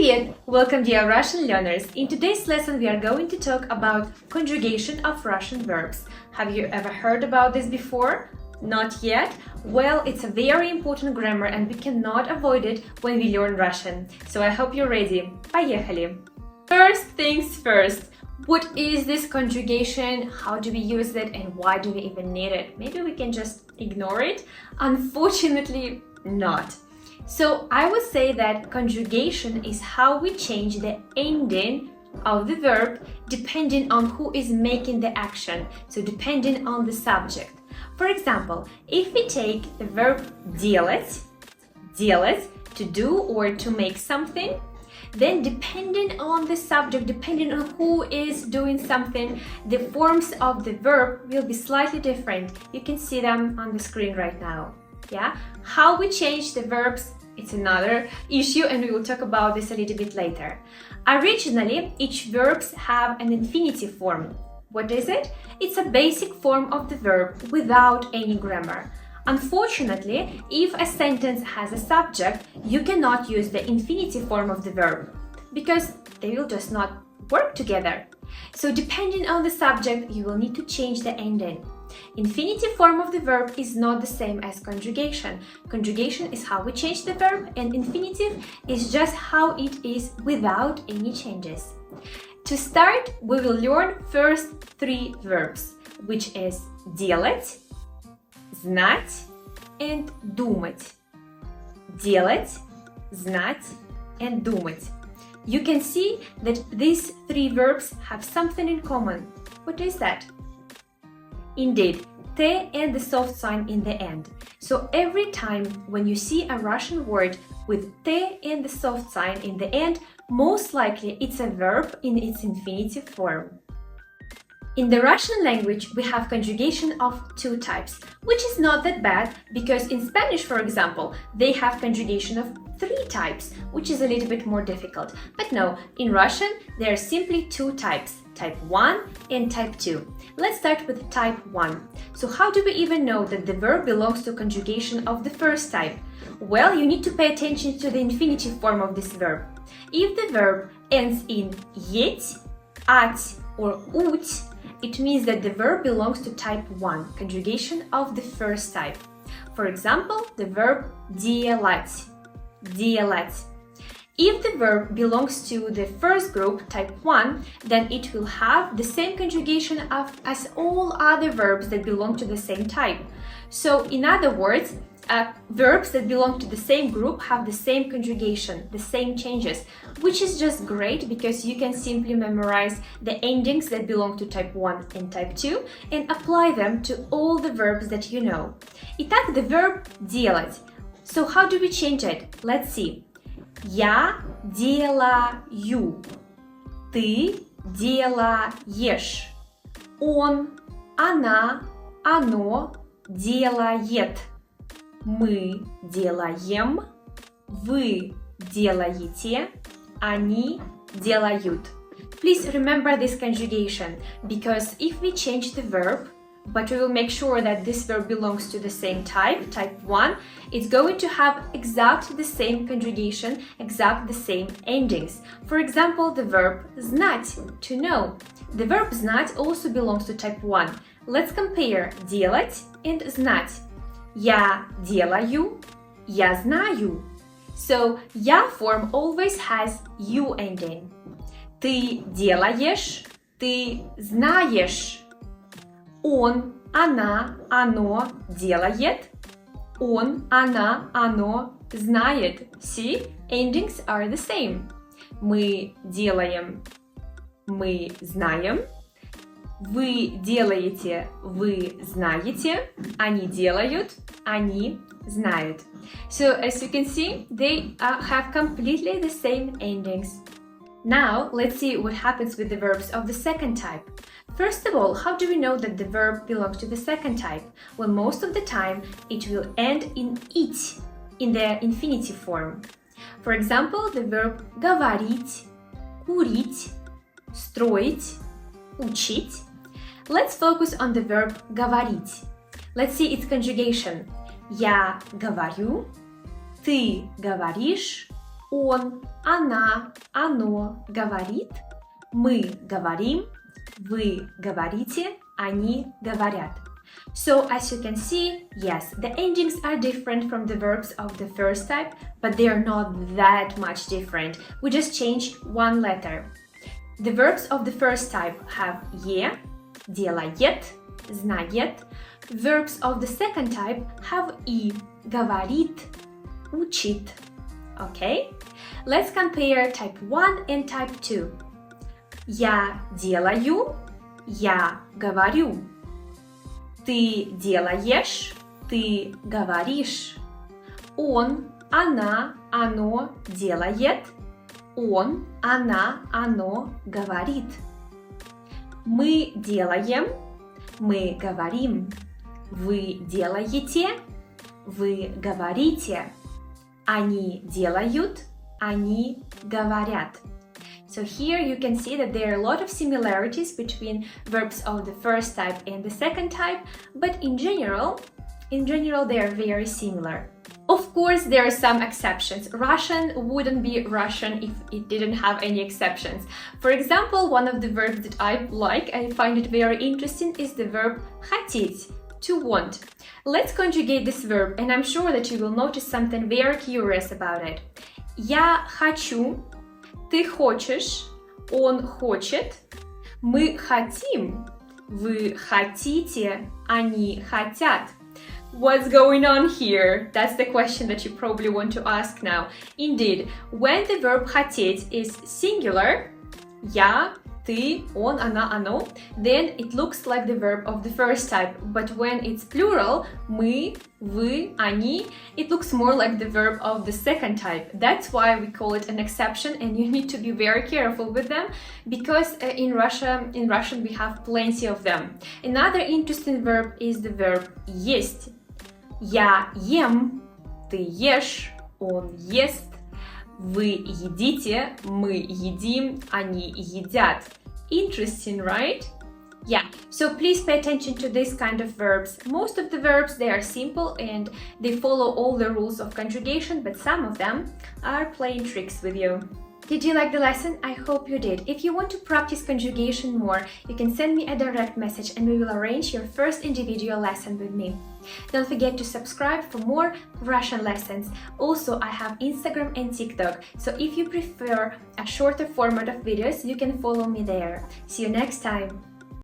Привет! Welcome, dear Russian learners. In today's lesson, we are going to talk about conjugation of Russian verbs. Have you ever heard about this before? Not yet? Well, it's a very important grammar and we cannot avoid it when we learn Russian. So I hope you're ready. Поехали! First things first. What is this conjugation? How do we use it? And why do we even need it? Maybe we can just ignore it? Unfortunately, not. So I would say that conjugation is how we change the ending of the verb depending on who is making the action, so depending on the subject. For example, if we take the verb делать, to do or to make something, then depending on the subject, depending on who is doing something, the forms of the verb will be slightly different. You can see them on the screen right now. Yeah, how we change the verbs, it's another issue and we will talk about this a little bit later. Originally, each verbs have an infinitive form. What is it? It's a basic form of the verb without any grammar. Unfortunately, if a sentence has a subject, you cannot use the infinitive form of the verb because they will just not work together. So depending on the subject, you will need to change the ending. Infinitive form of the verb is not the same as conjugation. Conjugation is how we change the verb, and infinitive is just how it is without any changes. To start, we will learn first three verbs, which is делать, знать, and думать. Делать, знать, and думать. You can see that these three verbs have something in common. What is that? Indeed, T and the soft sign in the end. So every time when you see a Russian word with T and the soft sign in the end, most likely it's a verb in its infinitive form. In the Russian language, we have conjugation of two types, which is not that bad because in Spanish, for example, they have conjugation of three types, which is a little bit more difficult. But no, in Russian, there are simply two types, type 1 and type 2. Let's start with type 1. So how do we even know that the verb belongs to conjugation of the first type? Well, you need to pay attention to the infinitive form of this verb. If the verb ends in yet, at, or ut, it means that the verb belongs to type 1, conjugation of the first type. For example, the verb делать. If the verb belongs to the first group, type 1, then it will have the same conjugation as all other verbs that belong to the same type. So, in other words, verbs that belong to the same group have the same conjugation, the same changes, which is just great because you can simply memorize the endings that belong to type 1 and type 2 and apply them to all the verbs that you know. Итак, the verb делать. So how do we change it? Let's see. Я делаю. Ты делаешь. Он, она, оно делает. Мы делаем. Вы делаете. Они делают. Please remember this conjugation because if we change the verb, but we will make sure that this verb belongs to the same type, type 1, it's going to have exactly the same conjugation, exactly the same endings. For example, the verb знать, to know. The verb знать also belongs to type 1. Let's compare делать and знать. Я делаю, я знаю. So, я form always has you ending. Ты делаешь, ты знаешь. Он, она, оно делает. Он, она, оно знает. See, endings are the same. Мы делаем, мы знаем. Вы делаете, вы знаете. Они делают, они знают. So, as you can see, they have completely the same endings. Now, let's see what happens with the verbs of the second type. First of all, how do we know that the verb belongs to the second type? Well, most of the time, it will end in it, in the infinitive form. For example, the verb говорить, курить, строить, учить. Let's focus on the verb говорить. Let's see its conjugation. Я говорю, ты говоришь, Он, она, оно говорит, мы говорим, вы говорите, они говорят. So as you can see, yes, the endings are different from the verbs of the first type, but they are not that much different. We just change one letter. The verbs of the first type have «е», «делает», «знает». Verbs of the second type have «и», «говорит», «учит». Okay? Let's compare type 1 and type 2. Я делаю, я говорю. Ты делаешь, ты говоришь. Он, она, оно делает. Он, она, оно говорит. Мы делаем, мы говорим. Вы делаете, вы говорите. Они делают, они говорят. So here you can see that there are a lot of similarities between verbs of the first type and the second type, but in general they are very similar. Of course, there are some exceptions. Russian wouldn't be Russian if it didn't have any exceptions. For example, one of the verbs that I find it very interesting, is the verb хотеть, to want. Let's conjugate this verb, and I'm sure that you will notice something very curious about it. Я хочу, ты хочешь, он хочет, мы хотим, вы хотите, они хотят. What's going on here? That's the question that you probably want to ask now. Indeed, when the verb хотеть is singular, я, ты, он, она, оно, then it looks like the verb of the first type. But when it's plural, мы, вы, они, it looks more like the verb of the second type. That's why we call it an exception, and you need to be very careful with them, because in Russian we have plenty of them. Another interesting verb is the verb есть. Я ем, ты ешь, он ест. Вы едите, мы едим, они едят. Interesting, right? Yeah, so please pay attention to this kind of verbs. Most of the verbs, they are simple and they follow all the rules of conjugation, but some of them are playing tricks with you. Did you like the lesson? I hope you did. If you want to practice conjugation more, you can send me a direct message and we will arrange your first individual lesson with me. Don't forget to subscribe for more Russian lessons. Also, I have Instagram and TikTok, so if you prefer a shorter format of videos, you can follow me there. See you next time!